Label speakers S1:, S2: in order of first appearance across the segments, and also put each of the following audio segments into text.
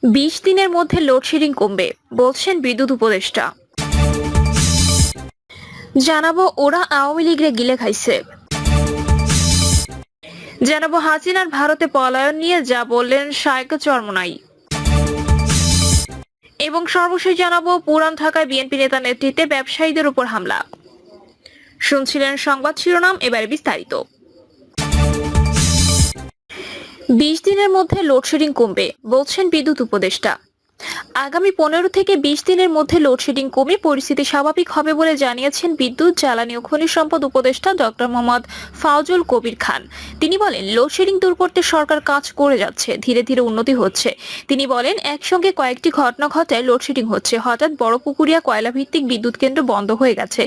S1: ২০ দিনের মধ্যে লোডশেডিং কমবে বলছেন বিদ্যুৎ উপদেষ্টা। জানাবো ওরা আওয়ামী লীগরে গিলে খাইছে। জানাবো হাসিনার ভারতে পলায়ন নিয়ে যা বললেন শায়খ চরমোনাই। এবং সর্বশেষ জানাবো পুরান ঢাকায় বিএনপি নেতা নেতৃত্বে ব্যবসায়ীদের উপর হামলা। শুনছিলেন সংবাদ শিরোনাম, এবারে বিস্তারিত। ২০ দিনের মধ্যে লোডশেডিং কমবে বলছেন বিদ্যুৎ উপদেষ্টা। আগামী ১৫ থেকে ২০ দিনের মধ্যে লোডশেডিং কমে পরিস্থিতি স্বাভাবিক হবে বলে জানিয়েছেন বিদ্যুৎ, জ্বালানি ও খনিজ সম্পদ উপদেষ্টা ডক্টর মোহাম্মদ ফাউজুল কবির খান। তিনি বলেন, লোডশেডিং দূর করতে সরকার কাজ করে যাচ্ছে, ধীরে ধীরে উন্নতি হচ্ছে। তিনি বলেন, একসঙ্গে কয়েকটি ঘটনা ঘটায় লোডশেডিং হচ্ছে। হঠাৎ বড়পুকুরিয়া কয়লা ভিত্তিক বিদ্যুৎ কেন্দ্র বন্ধ হয়ে গেছে।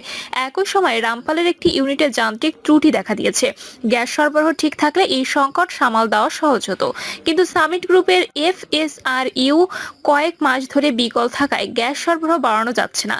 S1: একই সময় রামপালের একটি ইউনিটে যান্ত্রিক ত্রুটি দেখা দিয়েছে। গ্যাস সরবরাহ ঠিক থাকলে এই সংকট সামাল দেওয়া সহজ হতো, কিন্তু সামিট গ্রুপের FSRU কয়েক মাস ধরে বিকল থাকায় গ্যাস সরবরাহ বাড়ানো যাচ্ছে না।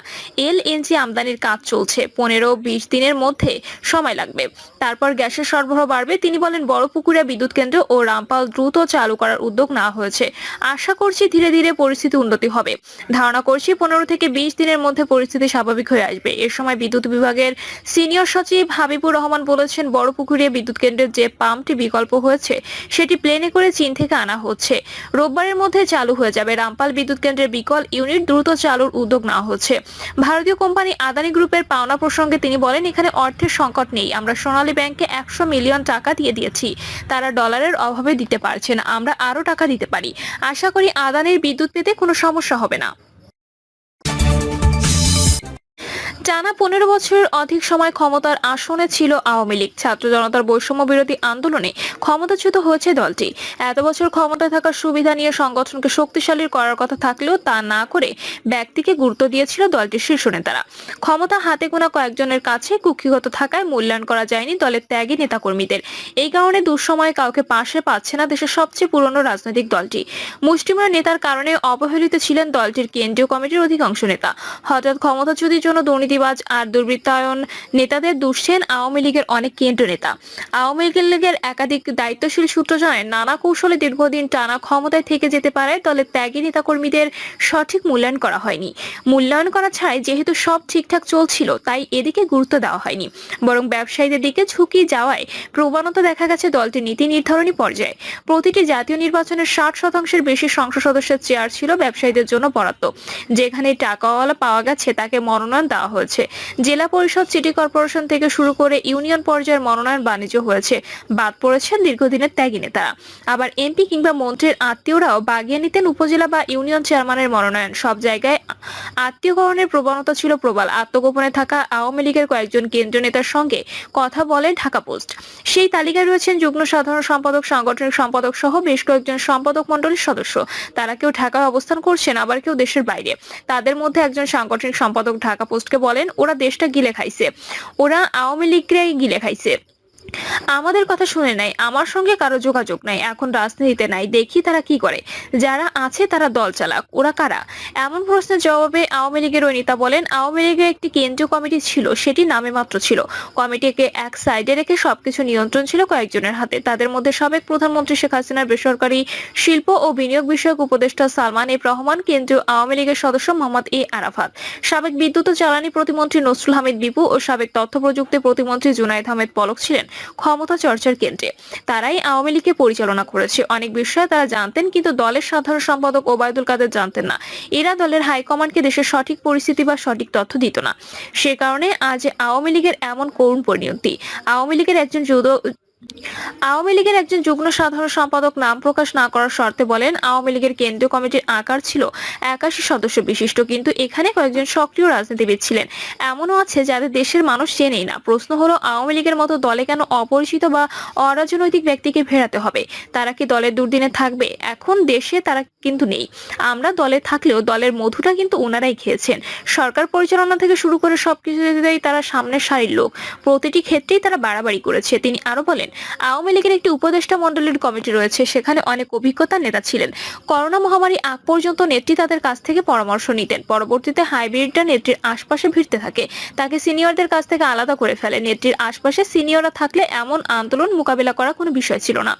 S1: LNG আমদানির কাজ চলছে, 15-20 দিনের মধ্যে সময় লাগবে, তারপর গ্যাসের সরবরাহ বাড়বে। তিনি বলেন, বড়পুকুরিয়া বিদ্যুৎ কেন্দ্র ও রামপাল দ্রুত চালু করার উদ্যোগ নেওয়া হয়েছে। আশা করছি ধীরে ধীরে পরিস্থিতি উন্নতি হবে। ধারণা করছি 15 থেকে 20 দিনের মধ্যে পরিস্থিতি স্বাভাবিক হয়ে আসবে। এ সময় বিদ্যুৎ বিভাগের সিনিয়র সচিব হাবিবুর রহমান বলেছেন, বড়পুকুরিয়া বিদ্যুৎ কেন্দ্রের যে পাম্পটি বিকল্প হয়েছে সেটি প্লেনে করে চীন থেকে আনা হচ্ছে। রোববারের মধ্যে চালু হয়ে যাবে। রামপাল বিদ্যুৎ কেন্দ্রের বিকল ইউনিট দ্রুত চালুর উদ্যোগ নেওয়া হচ্ছে। ভারতীয় কোম্পানি আদানি গ্রুপের পাওনা প্রসঙ্গে তিনি বলেন, এখানে অর্থের সংকট নেই। আমরা সোনালী ব্যাংকে 100 মিলিয়ন টাকা দিয়ে দিয়েছি, তারা ডলারের অভাবে দিতে পারছে না, আমরা আরো টাকা দিতে পারি। আশা করি আদানির বিদ্যুৎ পেতে কোনো সমস্যা হবে না। টানা 15 বছরের অধিক সময় ক্ষমতার আসনে ছিল আওয়ামী লীগ। ছাত্র জনতার বৈষম্য বিরোধী আন্দোলনে ক্ষমতাচ্যুত হয়েছে দলটি। এত বছর ক্ষমতায় থাকার সুবিধা নিয়ে সংগঠনকে শক্তিশালী করার কথা থাকলেও তা না করে ব্যক্তিকে গুরুত্ব দিয়েছিল দলটির শীর্ষ নেতারা। ক্ষমতা হাতে গোনা কয়েকজনের কাছে কুক্ষিগত থাকায় মূল্যায়ন করা যায়নি দলের ত্যাগী নেতাকর্মীদের। এই কারণে দুঃসময়ে কাউকে পাশে পাচ্ছে না দেশের সবচেয়ে পুরনো রাজনৈতিক দলটি। মুষ্টিমেয় নেতার কারণে অবহেলিত ছিলেন দলটির কেন্দ্রীয় কমিটির অধিকাংশ নেতা। হঠাৎ ক্ষমতাচ্যুতির জন্য দুর্নীতিবাজ আর দুর্বৃত্তায়ন নেতাদের দুষছেন আওয়ামী লীগের অনেক কেন্দ্রীয় নেতা। আওয়ামী লীগের একাধিক দায়িত্বশীল সূত্র জানায়, নানা কৌশলে দীর্ঘদিন টানা ক্ষমতায় থেকে যেতে পারে দলের ত্যাগী নেতাকর্মীদের সঠিক মূল্যায়ন করা হয়নি। মূল্যায়ন করা ছাড়াই যেহেতু সব ঠিকঠাক চলছিল, তাই এদিকে গুরুত্ব দেওয়া হয়নি, বরং ব্যবসায়ীদের দিকে ঝুঁকি যাওয়ায় প্রবণতা দেখা গেছে দলটির নীতি নির্ধারণী পর্যায়ে। প্রতিটি জাতীয় নির্বাচনের 60% বেশি সংসদ সদস্যের চেয়ার ছিল ব্যবসায়ীদের জন্য বরাদ্দ। যেখানে টাকাওয়ালা পাওয়া গেছে তাকে মনোনয়ন দেওয়া হয়েছে। জেলা পরিষদ, সিটি কর্পোরেশন থেকে শুরু করে ইউনিয়ন পর্যায়ের মনোনয়ন বাণিজ্য হয়েছে। বাদ পড়েছেন দীর্ঘদিনের ত্যাগী নেতারা। আবার এমপি কিংবা মন্ত্রীর আত্মীয়রাও বাগিয়ে নিতেন উপজেলা বা ইউনিয়ন চেয়ারম্যানের মনোনয়ন। সব জায়গায় আত্মীয়করণের প্রবণতা ছিল প্রবল। আত্মগোপনে থাকা আওয়ামী লীগের কয়েকজন কেন্দ্রীয় নেতার সঙ্গে কথা বলে ঢাকা পোস্ট। সেই তালিকায় রয়েছেন যুগ্ম সাধারণ সম্পাদক, সাংগঠনিক সম্পাদক সহ বেশ কয়েকজন সম্পাদক মণ্ডলীর সদস্য। তারা কেউ ঢাকায় অবস্থান করছেন, আবার কেউ দেশের বাইরে। তাদের মধ্যে একজন সাংগঠনিক সম্পাদক ঢাকা পোস্টকে বলেন, ওরা দেশটা গিলে খাইছে, ওরা আওয়ামী লীগরাই গিলে খাইছে, আমাদের কথা শুনে নাই, আমার সঙ্গে কারো যোগাযোগ নাই, এখন রাজনীতিতে নাই, দেখি তারা কি করে, যারা আছে তারা দল চালাক, ওরা কারা? এমন প্রশ্নের জবাবে আওয়ামী লীগের ওই নেতা বলেন, আওয়ামী লীগের একটি কেন্দ্রীয় কমিটি ছিল, সেটি নামে মাত্র ছিল। কমিটিকে এক সাইডে রেখে সবকিছু নিয়ন্ত্রণ ছিল কয়েকজনের হাতে। তাদের মধ্যে সাবেক প্রধানমন্ত্রী শেখ হাসিনার বেসরকারি শিল্প ও বিনিয়োগ বিষয়ক উপদেষ্টা সালমান এফ রহমান, কেন্দ্রীয় আওয়ামী লীগের সদস্য মোহাম্মদ এ আরাফাত, সাবেক বিদ্যুৎ ও জ্বালানি প্রতিমন্ত্রী নসরুল হামিদ বিপু ও সাবেক তথ্য প্রযুক্তি প্রতিমন্ত্রী জুনায়েদ আহমেদ পলক ছিলেন ক্ষমতা চর্চার কেন্দ্রে। তারাই আওয়ামী লীগকে পরিচালনা করেছে। অনেক বিষয়ে তারা জানতেন, কিন্তু দলের সাধারণ সম্পাদক ওবায়দুল কাদের জানতেন না। এরা দলের হাইকমান্ডকে দেশের সঠিক পরিস্থিতি বা সঠিক তথ্য দিত না। সে কারণে আজ আওয়ামী লীগের এমন করুণ পরিণতি। আওয়ামী লীগের একজন যুগ্ম সাধারণ সম্পাদক নাম প্রকাশ না করার শর্তে বলেন, আওয়ামী লীগের কেন্দ্রীয় কমিটির আকার ছিল 81 সদস্য বিশিষ্ট, কিন্তু এখানে কয়েকজন সক্রিয় রাজনীতিবিদ ছিলেন। এমনও আছে যাদের দেশের মানুষ চেনেই না। প্রশ্ন হলো, আওয়ামী লীগের মতো দলে কেন অপরিচিত বা অরাজনৈতিক ব্যক্তিকে ভেড়াতে হবে? তারা কি দলের দুর্দিনে থাকবে? এখন দেশে তারা কিন্তু নেই। আমরা দলে থাকলেও দলের মধুটা কিন্তু ওনারাই খেয়েছেন। সরকার পরিচালনা থেকে শুরু করে সবকিছুতেই তারা সামনের সারির লোক। প্রতিটি ক্ষেত্রেই তারা বাড়াবাড়ি করেছে। তিনি আরো বলেন, আওয়ামী লীগের একটি উপদেষ্টা মণ্ডলীর কমিটি রয়েছে, সেখানে অনেক অভিজ্ঞতার নেতা ছিলেন। করোনা মহামারী আগ পর্যন্ত নেত্রী তাদের কাছ থেকে পরামর্শ নিতেন। পরবর্তীতে হাইব্রিডটা নেত্রীর আশপাশে ভিড়তে থাকে, তাকে সিনিয়রদের কাছ থেকে আলাদা করে ফেলে। নেত্রীর আশপাশে সিনিয়ররা থাকলে এমন আন্দোলন মোকাবিলা করা কোনো বিষয় ছিল না।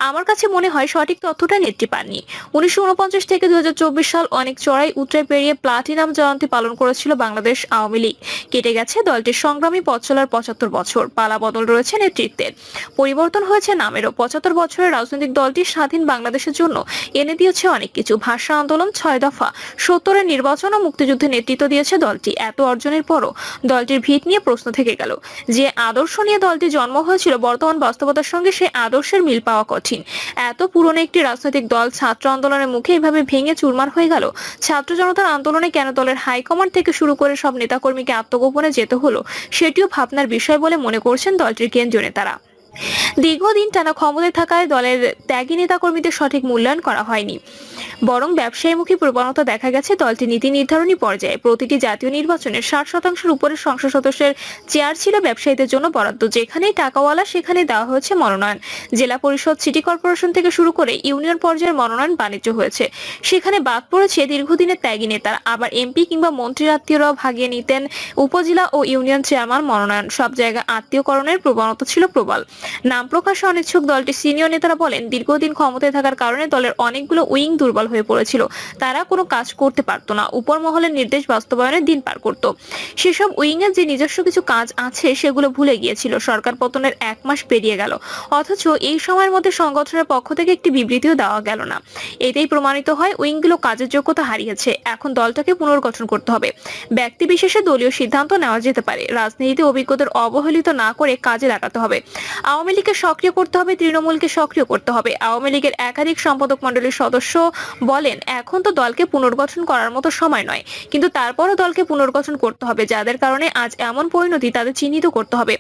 S1: আমার কাছে মনে হয় সঠিক তথ্যটা নেত্রী পাননি। 1949 থেকে 2024 সাল অনেক চড়াই উতরাই পেরিয়ে প্লাটিনাম জয়ন্তী পালন করেছিল বাংলাদেশ আওয়ামী লীগ। কেটে গেছে দলটির সংগ্রামী পথ চলার 75 বছর। পালা বদল রয়েছে নেতৃত্বের, পরিবর্তন হয়েছে নামেরও। 75 বছরের রাজনৈতিক দলটি স্বাধীন বাংলাদেশের জন্য এনে দিয়েছে অনেক কিছু। ভাষা আন্দোলন, 6 দফা, 70-এর নির্বাচন ও মুক্তিযুদ্ধে নেতৃত্ব দিয়েছে দলটি। এত অর্জনের পরও দলটির ভিত নিয়ে প্রশ্ন থেকে গেল। যে আদর্শ নিয়ে দলটি জন্ম হয়েছিল, বর্তমান বাস্তবতার সঙ্গে সেই আদর্শের মিল পাওয়া কঠিন। এত পুরনো একটি রাজনৈতিক দল ছাত্র আন্দোলনের মুখে এভাবে ভেঙে চুরমার হয়ে গেল। ছাত্র জনতার আন্দোলনে কেন দলের হাইকমান্ড থেকে শুরু করে সব নেতাকর্মীকে আত্মগোপনে যেতে হলো, সেটিও ভাবনার বিষয় বলে মনে করছেন দলটির কেন্দ্রীয় নেতারা। দীর্ঘদিন টানা ক্ষমতায় থাকায় দলের ত্যাগী নেতাকর্মীদের সঠিক মূল্যায়ন করা হয়নি, বরং ব্যবসায়ীমুখী প্রবণতা দেখা গেছে দলটি নীতি নির্ধারণী পর্যায়ে। প্রতিটি জাতীয় নির্বাচনের 60% উপরে সংসদ সদস্যের চেয়ার ছিল ব্যবসায়ীদের জন্য বরাদ্দ। যেখানেই টাকাওয়ালা সেখানে দেওয়া হয়েছে মনোনয়ন। জেলা পরিষদ, সিটি কর্পোরেশন থেকে শুরু করে ইউনিয়ন পর্যায়ের মনোনয়ন বাণিজ্য হয়েছে। সেখানে বাদ পড়েছে দীর্ঘদিনের ত্যাগী নেতার। আবার এমপি কিংবা মন্ত্রীর আত্মীয়রাও ভাগিয়ে নিতেন উপজেলা ও ইউনিয়ন চেয়ারম্যান মনোনয়ন। সব জায়গায় আত্মীয়করণের প্রবণতা ছিল প্রবল। নাম প্রকাশে অনিচ্ছুক দলটির সিনিয়র নেতারা বলেন, দীর্ঘদিন ক্ষমতায় থাকার কারণে দলের অনেকগুলো উইং দুর্বল হয়ে পড়েছিল। তারা কোনো কাজ করতে পারতো না, উপর মহলের নির্দেশ বাস্তবায়নের দিন পার করত। সেসব উইং এর যে নিজস্ব কিছু কাজ আছে সেগুলো ভুলে গিয়েছিল। সরকার পতনের 1 মাস পেরিয়ে গেল, অথচ এই সময়ের মধ্যে সংগঠনের পক্ষ থেকে একটি বিবৃতিও দেওয়া গেল না। এতেই প্রমাণিত হয় উইংগুলো কাজের যোগ্যতা হারিয়েছে। এখন দলটাকে পুনর্গঠন করতে হবে। ব্যক্তি বিশেষে দলীয় সিদ্ধান্ত নেওয়া যেতে পারে। রাজনীতিতে অভিজ্ঞতার অবহেলিত না করে কাজে লাগাতে হবে। আওয়ামী লীগকে সক্রিয় করতে হবে, তৃণমূলকে সক্রিয় করতে হবে। আওয়ামী লীগের একাধিক সম্পাদক মণ্ডলীর সদস্য বলেন, এখন তো দলকে পুনর্গঠন করার মতো সময় নয়, কিন্তু তারপরও দলকে পুনর্গঠন করতে হবে। যাদের কারণে আজ এমন পরিণতি, তাদের চিহ্নিত করতে হবে।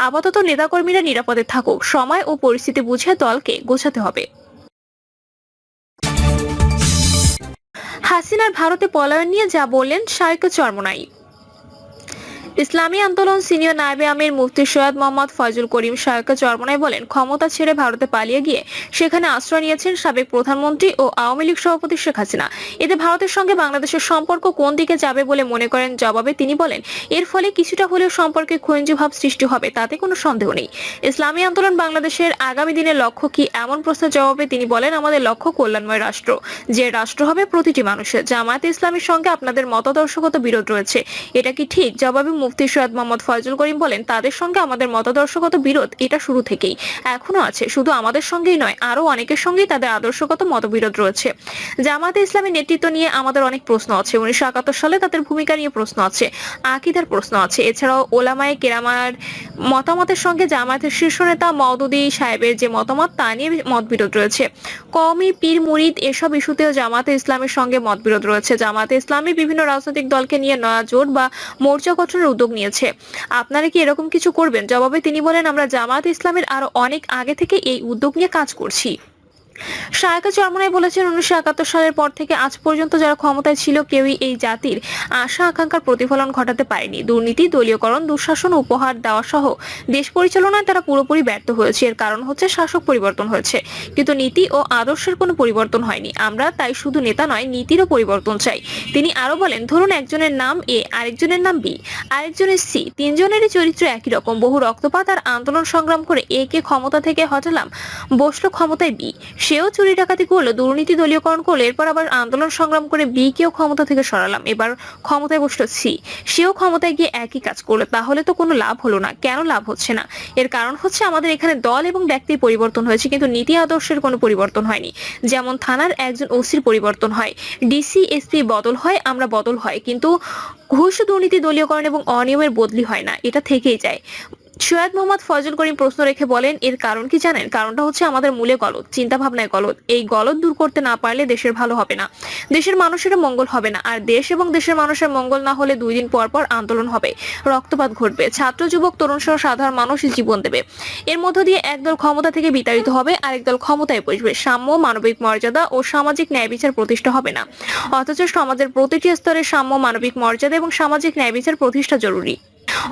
S1: আপাতত নেতাকর্মীরা নিরাপদে থাকুক, সময় ও পরিস্থিতি বুঝে দলকে গোছাতে হবে। হাসিনার ভারতে পলায়ন নিয়ে যা বললেন শায়খ চরমোনাই। ইসলামী আন্দোলন সিনিয়র নায়েবে আমির মুফতি সৈয়দ মোহাম্মদ ফয়জুল করিম শায়খ চরমোনাই বলেন, ক্ষমতা ছেড়ে ভারতে পালিয়ে গিয়ে সেখানে আশ্রয় নিয়েছেন সাবেক প্রধানমন্ত্রী ও আওয়ামী লীগ সভাপতি শেখ হাসিনা। এতে ভারতের সঙ্গে বাংলাদেশের সম্পর্ক কোন দিকে যাবে বলে মনে করেন? জবাবে তিনি বলেন, এর ফলে কিছুটা হলেও সম্পর্কে ক্ষয়িষ্ণু ভাব সৃষ্টি হবে, তাতে কোনো সন্দেহ নেই। ইসলামী আন্দোলন বাংলাদেশের আগামী দিনের লক্ষ্য কি, এমন প্রশ্নের জবাবে তিনি বলেন, আমাদের লক্ষ্য কল্যাণময় রাষ্ট্র, যে রাষ্ট্র হবে প্রতিটি মানুষের। জামায়াতে ইসলামীর সঙ্গে আপনাদের মতাদর্শগত বিরোধ রয়েছে, এটা কি ঠিক? জবাবে মুফতি সৈয়দ মোহাম্মদ ফয়জুল করিম বলেন, তাদের সঙ্গে আমাদের মতাদর্শগত বিরোধ এটা শুরু থেকেই, এখনো আছে। শুধু আমাদের সঙ্গেই নয়, আরো অনেকের সঙ্গেই তাদের আদর্শগত মতবিরোধ রয়েছে। জামায়াতে ইসলামীর নেতৃত্ব নিয়ে আমাদের অনেক প্রশ্ন আছে। 1971 সালে তাদের ভূমিকা নিয়ে প্রশ্ন আছে, আকীদার প্রশ্ন আছে। এছাড়াও ওলামায়ে কেরামার মতামতের সঙ্গে জামায়াতের শীর্ষ নেতা মওদুদী সাহেবের যে মতামত, তা নিয়ে মতবিরোধ রয়েছে। কওমি পীর মুরিদ এসব ইস্যুতেও জামায়াতে ইসলামীর সঙ্গে মতবিরোধ রয়েছে। জামায়াতে ইসলামী বিভিন্ন রাজনৈতিক দলকে নিয়ে নয়া জোট বা মোর্চা গঠনের উদ্যোগ নিয়েছে। আপনারা কি এরকম কিছু করবেন? জবাবে তিনি বলেন, আমরা জামায়াতে ইসলামীর আরো অনেক আগে থেকে এই উদ্যোগ নিয়ে কাজ করছি। শায়খ চরমোনাই বলেছেন, 1971 সালের পর থেকে আজ পর্যন্ত যারা ক্ষমতায় ছিল, কেউই এই জাতির আশা আকাঙ্ক্ষার প্রতিফলন ঘটাতে পারেনি। দুর্নীতি, দলীয়করণ, দুঃশাসন উপহার দেওয়া সহ দেশ পরিচালনায় তারা পুরোপুরি ব্যর্থ হয়েছে। এর কারণ হচ্ছে শাসক পরিবর্তন হয়েছে, কিন্তু নীতি ও আদর্শের কোনো পরিবর্তন হয়নি। আমরা তাই শুধু নেতা নয়, নীতিরও পরিবর্তন চাই। তিনি আরো বলেন, ধরুন একজনের নাম এ, আরেকজনের নাম বি, আরেকজনের সি, তিনজনেরই চরিত্র একই রকম। বহু রক্তপাত আর আন্দোলন সংগ্রাম করে এ কে ক্ষমতা থেকে হটালাম, বসলো ক্ষমতায় বি। সেও চুরি ডাকাতি করলো, দুর্নীতি দলীয়করণ করলো, এরপর আবার আন্দোলন সংগ্রাম করে বি কেও ক্ষমতা থেকে সরালাম, এবার ক্ষমতায় বসলো সি, সেও ক্ষমতায় গিয়ে একই কাজ করলো। তাহলে তো কোনো লাভ হলো না। কেন লাভ হচ্ছে না? এর কারণ হচ্ছে আমাদের এখানে দল এবং ব্যক্তির পরিবর্তন হয়েছে, কিন্তু নীতি আদর্শের কোনো পরিবর্তন হয়নি। যেমন থানার একজন ওসির পরিবর্তন হয়, ডিসি এসপি বদল হয়, আমরা বদল হয়, কিন্তু ঘুষ, দুর্নীতি, দলীয়করণ এবং অনিয়মের বদলি হয় না, এটা থেকেই যায়। সৈয়দ মোহাম্মদ ফয়জুল করিম প্রশ্ন রেখে বলেন, এর কারণ কি জানেন? কারণটা হচ্ছে আমাদের মূলে গলদ, চিন্তা ভাবনায় গলদ। এই গলদ দূর করতে না পারলে দেশের ভালো হবে না, দেশের মানুষের মঙ্গল হবে না। আর দেশ এবং দেশের মানুষের মঙ্গল না হলে 2 দিন পর পর আন্দোলন হবে, রক্তপাত ঘটবে, ছাত্র যুবক তরুণ সহ সাধারণ মানুষ জীবন দেবে। এর মধ্য দিয়ে একদল ক্ষমতা থেকে বিতাড়িত হবে, আরেক দল ক্ষমতায় বসবে। সাম্য, মানবিক মর্যাদা ও সামাজিক ন্যায় বিচার প্রতিষ্ঠা হবে না। অথচ সমাজের প্রতিটি স্তরে সাম্য, মানবিক মর্যাদা এবং সামাজিক ন্যায় বিচার প্রতিষ্ঠা জরুরি।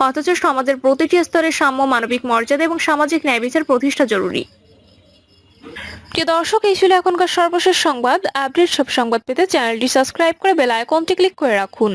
S1: অথচ সমাজের প্রতিটি স্তরে সাম্য, মানবিক মর্যাদা এবং সামাজিক ন্যায় বিচার প্রতিষ্ঠা জরুরি। প্রিয় দর্শক, এই ছিল এখনকার সর্বশেষ সংবাদ। আপডেট সব সংবাদ পেতে চ্যানেলটি সাবস্ক্রাইব করে বেল আইকনটি ক্লিক করে রাখুন।